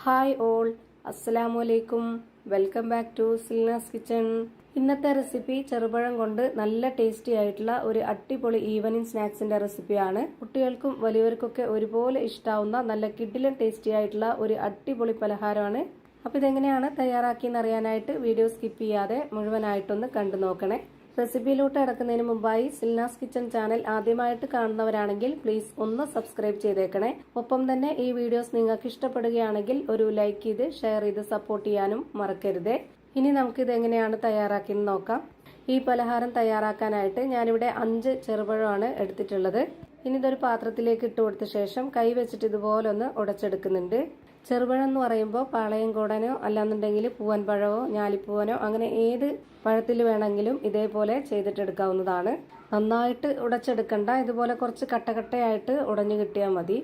Hi all, അസ്സലാമലൈക്കും. Welcome back to Silna's kitchen. ഇന്നത്തെ recipe ചെറുപഴം കൊണ്ട് നല്ല ടേസ്റ്റി ആയിട്ടുള്ള ഒരു അടിപൊളി ഈവനിങ് സ്നാക്സിന്റെ റെസിപ്പിയാണ്. കുട്ടികൾക്കും വലിയവർക്കൊക്കെ ഒരുപോലെ ഇഷ്ടാവുന്ന നല്ല കിഡിലും ടേസ്റ്റി ആയിട്ടുള്ള ഒരു അടിപൊളി പലഹാരമാണ്. അപ്പോൾ ഇതെങ്ങനെയാണ് തയ്യാറാക്കിയെന്ന് അറിയാനായിട്ട് വീഡിയോ സ്കിപ്പ് ചെയ്യാതെ മുഴുവനായിട്ടൊന്ന് കണ്ടു നോക്കണേ. റെസിപ്പിയിലോട്ട് കിടക്കുന്നതിന് മുമ്പായി സിൽനാസ് കിച്ചൺ ചാനൽ ആദ്യമായിട്ട് കാണുന്നവരാണെങ്കിൽ പ്ലീസ് ഒന്ന് സബ്സ്ക്രൈബ് ചെയ്തേക്കണേ. ഒപ്പം തന്നെ ഈ വീഡിയോസ് നിങ്ങൾക്ക് ഇഷ്ടപ്പെടുകയാണെങ്കിൽ ഒരു ലൈക്ക് ചെയ്ത് ഷെയർ ചെയ്ത് സപ്പോർട്ട് ചെയ്യാനും മറക്കരുതേ. ഇനി നമുക്കിത് എങ്ങനെയാണ് തയ്യാറാക്കിയെന്ന് നോക്കാം. ഈ പലഹാരം തയ്യാറാക്കാനായിട്ട് ഞാനിവിടെ 5 ചെറുപഴമാണ് എടുത്തിട്ടുള്ളത്. ഇനി ഇതൊരു പാത്രത്തിലേക്ക് ഇട്ട് കൊടുത്ത ശേഷം കൈ വെച്ചിട്ട് ഇതുപോലെ ഒന്ന് ഉടച്ചെടുക്കുന്നുണ്ട്. ചെറുപഴം എന്ന് പറയുമ്പോൾ പാളയംകോടനോ അല്ലാന്നുണ്ടെങ്കിൽ പൂവൻപഴമോ ഞാലിപ്പൂവനോ അങ്ങനെ ഏത് പഴത്തിൽ വേണമെങ്കിലും ഇതേപോലെ ചെയ്തിട്ടെടുക്കാവുന്നതാണ്. നന്നായിട്ട് ഉടച്ചെടുക്കണ്ട, ഇതുപോലെ കുറച്ച് കട്ടകട്ടയായിട്ട് ഉടഞ്ഞു കിട്ടിയാൽ മതി.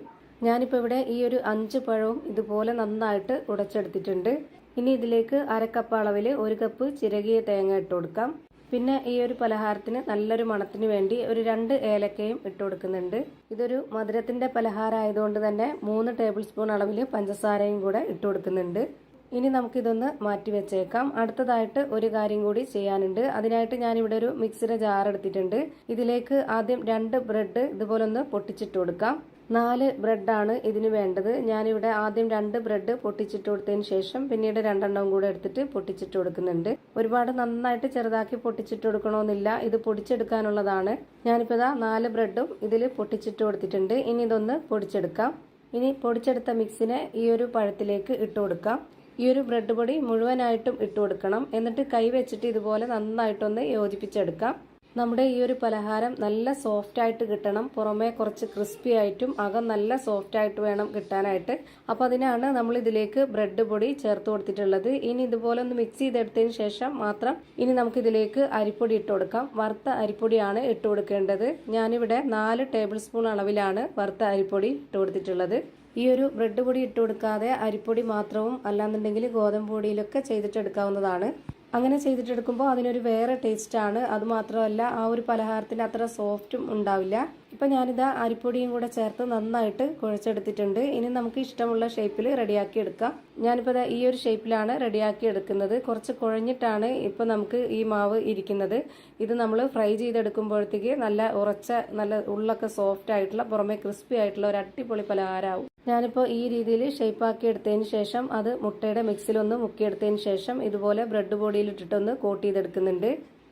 ഞാനിപ്പോൾ ഇവിടെ ഈ ഒരു 5 പഴവും ഇതുപോലെ നന്നായിട്ട് ഉടച്ചെടുത്തിട്ടുണ്ട്. ഇനി ഇതിലേക്ക് 1/2 കപ്പ് അളവിൽ 1 കപ്പ് ചിരകിയ തേങ്ങ ഇട്ട് കൊടുക്കാം. പിന്നെ ഈ ഒരു പലഹാരത്തിന് നല്ലൊരു മണത്തിന് വേണ്ടി ഒരു 2 ഏലക്കയും ഇട്ട് കൊടുക്കുന്നുണ്ട്. ഇതൊരു മധുരത്തിന്റെ പലഹാരം ആയതുകൊണ്ട് തന്നെ 3 ടേബിൾ സ്പൂൺ അളവിൽ പഞ്ചസാരയും കൂടെ ഇട്ട് കൊടുക്കുന്നുണ്ട്. ഇനി നമുക്കിതൊന്ന് മാറ്റി വെച്ചേക്കാം. അടുത്തതായിട്ട് ഒരു കാര്യം കൂടി ചെയ്യാനുണ്ട്. അതിനായിട്ട് ഞാനിവിടെ ഒരു മിക്സിയുടെ ജാർ എടുത്തിട്ടുണ്ട്. ഇതിലേക്ക് ആദ്യം 2 ബ്രെഡ് ഇതുപോലെ ഒന്ന് പൊട്ടിച്ചിട്ട് കൊടുക്കാം. 4 ബ്രെഡാണ് ഇതിന് വേണ്ടത്. ഞാനിവിടെ ആദ്യം 2 ബ്രെഡ് പൊട്ടിച്ചിട്ട് കൊടുത്തതിന് ശേഷം പിന്നീട് 2 എണ്ണവും കൂടെ എടുത്തിട്ട് പൊട്ടിച്ചിട്ട് കൊടുക്കുന്നുണ്ട്. ഒരുപാട് നന്നായിട്ട് ചെറുതാക്കി പൊട്ടിച്ചിട്ട് കൊടുക്കണമെന്നില്ല, ഇത് പൊടിച്ചെടുക്കാനുള്ളതാണ്. ഞാനിപ്പോൾ 4 ബ്രെഡും ഇതിൽ പൊട്ടിച്ചിട്ട് കൊടുത്തിട്ടുണ്ട്. ഇനി ഇതൊന്ന് പൊടിച്ചെടുക്കാം. ഇനി പൊടിച്ചെടുത്ത മിക്സിനെ ഈ ഒരു പഴത്തിലേക്ക് ഇട്ട് കൊടുക്കാം. ഈ ഒരു ബ്രെഡ് പൊടി മുഴുവനായിട്ടും ഇട്ട് കൊടുക്കണം. എന്നിട്ട് കൈ വെച്ചിട്ട് ഇതുപോലെ നന്നായിട്ടൊന്ന് യോജിപ്പിച്ചെടുക്കാം. നമ്മുടെ ഈ ഒരു പലഹാരം നല്ല സോഫ്റ്റ് ആയിട്ട് കിട്ടണം. പുറമേ കുറച്ച് ക്രിസ്പി ആയിട്ടും അകം നല്ല സോഫ്റ്റ് ആയിട്ട് വേണം കിട്ടാനായിട്ട്. അപ്പോൾ അതിനാണ് നമ്മൾ ഇതിലേക്ക് ബ്രെഡ് പൊടി ചേർത്ത് കൊടുത്തിട്ടുള്ളത്. ഇനി ഇതുപോലെ ഒന്ന് മിക്സ് ചെയ്തെടുത്തതിന് ശേഷം മാത്രം ഇനി നമുക്ക് ഇതിലേക്ക് അരിപ്പൊടി ഇട്ട് കൊടുക്കാം. വറുത്ത അരിപ്പൊടിയാണ് ഇട്ട് കൊടുക്കേണ്ടത്. ഞാനിവിടെ 4 ടേബിൾ സ്പൂൺ അളവിലാണ് വറുത്ത അരിപ്പൊടി ഇട്ട് കൊടുത്തിട്ടുള്ളത്. ഈ ഒരു ബ്രെഡ് പൊടി ഇട്ട് കൊടുക്കാതെ അരിപ്പൊടി മാത്രവും അല്ലാന്നുണ്ടെങ്കിൽ ഗോതമ്പ് പൊടിയിലൊക്കെ ചെയ്തിട്ടെടുക്കാവുന്നതാണ്. അങ്ങനെ ചെയ്തിട്ടെടുക്കുമ്പോൾ അതിനൊരു വേറെ ടേസ്റ്റാണ്. അതുമാത്രമല്ല ആ ഒരു പലഹാരത്തിന് അത്ര സോഫ്റ്റും ഉണ്ടാവില്ല. ഇപ്പം ഞാനിതാ അരിപ്പൊടിയും കൂടെ ചേർത്ത് നന്നായിട്ട് കുഴച്ചെടുത്തിട്ടുണ്ട്. ഇനി നമുക്ക് ഇഷ്ടമുള്ള ഷേപ്പിൽ റെഡിയാക്കി എടുക്കാം. ഞാനിപ്പോൾ ഈ ഒരു ഷേപ്പിലാണ് റെഡിയാക്കി എടുക്കുന്നത്. കുറച്ച് കുഴഞ്ഞിട്ടാണ് ഇപ്പം നമുക്ക് ഈ മാവ് ഇരിക്കുന്നത്. ഇത് നമ്മൾ ഫ്രൈ ചെയ്തെടുക്കുമ്പോഴത്തേക്ക് നല്ല ഉറച്ച നല്ല ഉള്ളൊക്കെ സോഫ്റ്റ് ആയിട്ടുള്ള പുറമെ ക്രിസ്പി ആയിട്ടുള്ള ഒരു അടിപൊളി പലഹാരമാവും. ഞാനിപ്പോൾ ഈ രീതിയിൽ ഷേപ്പാക്കി എടുത്തതിന് ശേഷം അത് മുട്ടയുടെ മിക്സിലൊന്ന് മുക്കിയെടുത്തതിന് ശേഷം ഇതുപോലെ ബ്രെഡ് പൊടിയിലിട്ടിട്ടൊന്ന് കോട്ട് ചെയ്തെടുക്കുന്നുണ്ട്.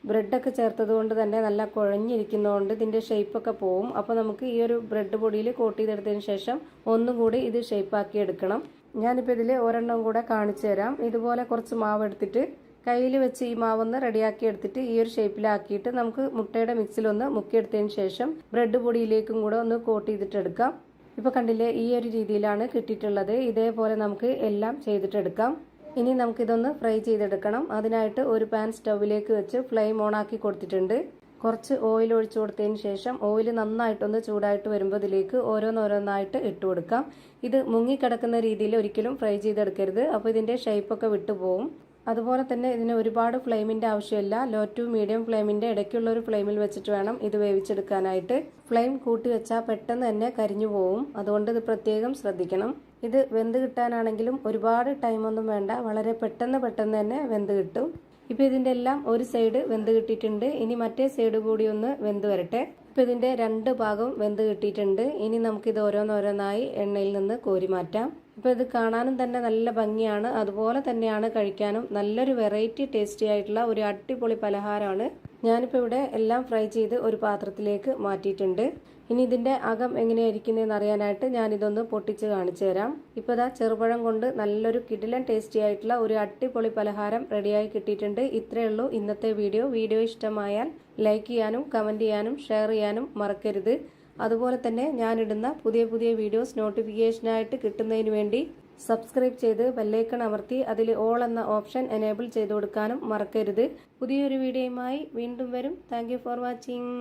ബ്രെഡൊക്കെ ചേർത്തത് കൊണ്ട് തന്നെ നല്ല കുഴഞ്ഞിരിക്കുന്നതുകൊണ്ട് ഇതിൻ്റെ ഷേപ്പൊക്കെ പോവും. അപ്പോൾ നമുക്ക് ഈ ഒരു ബ്രെഡ് പൊടിയിൽ കോട്ട് ചെയ്തെടുത്തതിന് ശേഷം ഒന്നും കൂടി ഇത് ഷേപ്പാക്കി എടുക്കണം. ഞാനിപ്പോൾ ഇതിൽ ഒരെണ്ണം കൂടെ കാണിച്ചു തരാം. ഇതുപോലെ കുറച്ച് മാവ് എടുത്തിട്ട് കയ്യിൽ വെച്ച് ഈ മാവൊന്ന് റെഡിയാക്കി എടുത്തിട്ട് ഈ ഒരു ഷേപ്പിലാക്കിയിട്ട് നമുക്ക് മുട്ടയുടെ മിക്സിലൊന്ന് മുക്കിയെടുത്തതിന് ശേഷം ബ്രെഡ് പൊടിയിലേക്കും കൂടെ ഒന്ന് കോട്ട് ചെയ്തിട്ടെടുക്കാം. ഇപ്പോൾ കണ്ടില്ലേ, ഈ ഒരു രീതിയിലാണ് കിട്ടിയിട്ടുള്ളത്. ഇതേപോലെ നമുക്ക് എല്ലാം ചെയ്തിട്ടെടുക്കാം. ഇനി നമുക്കിതൊന്ന് ഫ്രൈ ചെയ്തെടുക്കണം. അതിനായിട്ട് ഒരു പാൻ സ്റ്റൗവിലേക്ക് വെച്ച് ഫ്ലെയിം ഓൺ ആക്കി കൊടുത്തിട്ടുണ്ട്. കുറച്ച് ഓയിൽ ഒഴിച്ചു കൊടുത്തതിന് ശേഷം ഓയിൽ നന്നായിട്ടൊന്ന് ചൂടായിട്ട് വരുമ്പോൾ ഇതിലേക്ക് ഓരോന്നോരോന്നായിട്ട് ഇട്ട് കൊടുക്കാം. ഇത് മുങ്ങിക്കിടക്കുന്ന രീതിയിൽ ഒരിക്കലും ഫ്രൈ ചെയ്തെടുക്കരുത്, അപ്പോൾ ഇതിൻ്റെ ഷേപ്പൊക്കെ വിട്ടുപോകും. അതുപോലെ തന്നെ ഇതിന് ഒരുപാട് ഫ്ലെയിമിൻ്റെ ആവശ്യമില്ല. ലോ ടു മീഡിയം ഫ്ലെയിമിൻ്റെ ഇടയ്ക്കുള്ള ഒരു ഫ്ലെയിമിൽ വെച്ചിട്ട് വേണം ഇത് വേവിച്ചെടുക്കാനായിട്ട്. ഫ്ലെയിം കൂട്ടി വെച്ചാൽ പെട്ടെന്ന് തന്നെ കരിഞ്ഞു പോവും. അതുകൊണ്ട് ഇത് പ്രത്യേകം ശ്രദ്ധിക്കണം. ഇത് വെന്ത് കിട്ടാനാണെങ്കിലും ഒരുപാട് ടൈമൊന്നും വേണ്ട, വളരെ പെട്ടെന്ന് തന്നെ വെന്ത് കിട്ടും. ഇപ്പോൾ ഇതിൻ്റെ എല്ലാം ഒരു സൈഡ് വെന്ത് കിട്ടിയിട്ടുണ്ട്. ഇനി മറ്റേ സൈഡ് കൂടി ഒന്ന് വെന്ത് വരട്ടെ. ഇപ്പോൾ ഇതിൻ്റെ 2 ഭാഗവും വെന്ത് കിട്ടിയിട്ടുണ്ട്. ഇനി നമുക്കിത് ഓരോന്നോരോന്നായി എണ്ണയിൽ നിന്ന് കോരി മാറ്റാം. ഇപ്പോൾ ഇത് കാണാനും തന്നെ നല്ല ഭംഗിയാണ്, അതുപോലെ തന്നെയാണ് കഴിക്കാനും നല്ലൊരു വെറൈറ്റി ടേസ്റ്റി ആയിട്ടുള്ള ഒരു അടിപൊളി പലഹാരമാണ്. ഞാനിപ്പോൾ ഇവിടെ എല്ലാം ഫ്രൈ ചെയ്ത് ഒരു പാത്രത്തിലേക്ക് മാറ്റിയിട്ടുണ്ട്. ഇനി ഇതിൻ്റെ അകം എങ്ങനെയായിരിക്കുന്നതെന്ന് അറിയാനായിട്ട് ഞാനിതൊന്ന് പൊട്ടിച്ച് കാണിച്ചു തരാം. ഇപ്പോൾ ഇതാ ചെറുപഴം കൊണ്ട് നല്ലൊരു കിടിലൻ ടേസ്റ്റി ആയിട്ടുള്ള ഒരു അടിപൊളി പലഹാരം റെഡിയായി കിട്ടിയിട്ടുണ്ട്. ഇത്രയേ ഉള്ളൂ ഇന്നത്തെ വീഡിയോ. വീഡിയോ ഇഷ്ടമായാൽ ലൈക്ക് ചെയ്യാനും കമൻറ്റ് ചെയ്യാനും ഷെയർ ചെയ്യാനും മറക്കരുത്. അതുപോലെ തന്നെ ഞാനിടുന്ന പുതിയ വീഡിയോസ് നോട്ടിഫിക്കേഷനായിട്ട് കിട്ടുന്നതിന് വേണ്ടി സബ്സ്ക്രൈബ് ചെയ്ത് ബെല്ലൈക്കൺ അമർത്തി അതിൽ ഓൾ എന്ന ഓപ്ഷൻ എനേബിൾ ചെയ്ത് കൊടുക്കാനും മറക്കരുത്. പുതിയൊരു വീഡിയോയുമായി വീണ്ടും വരും. Thank you for watching.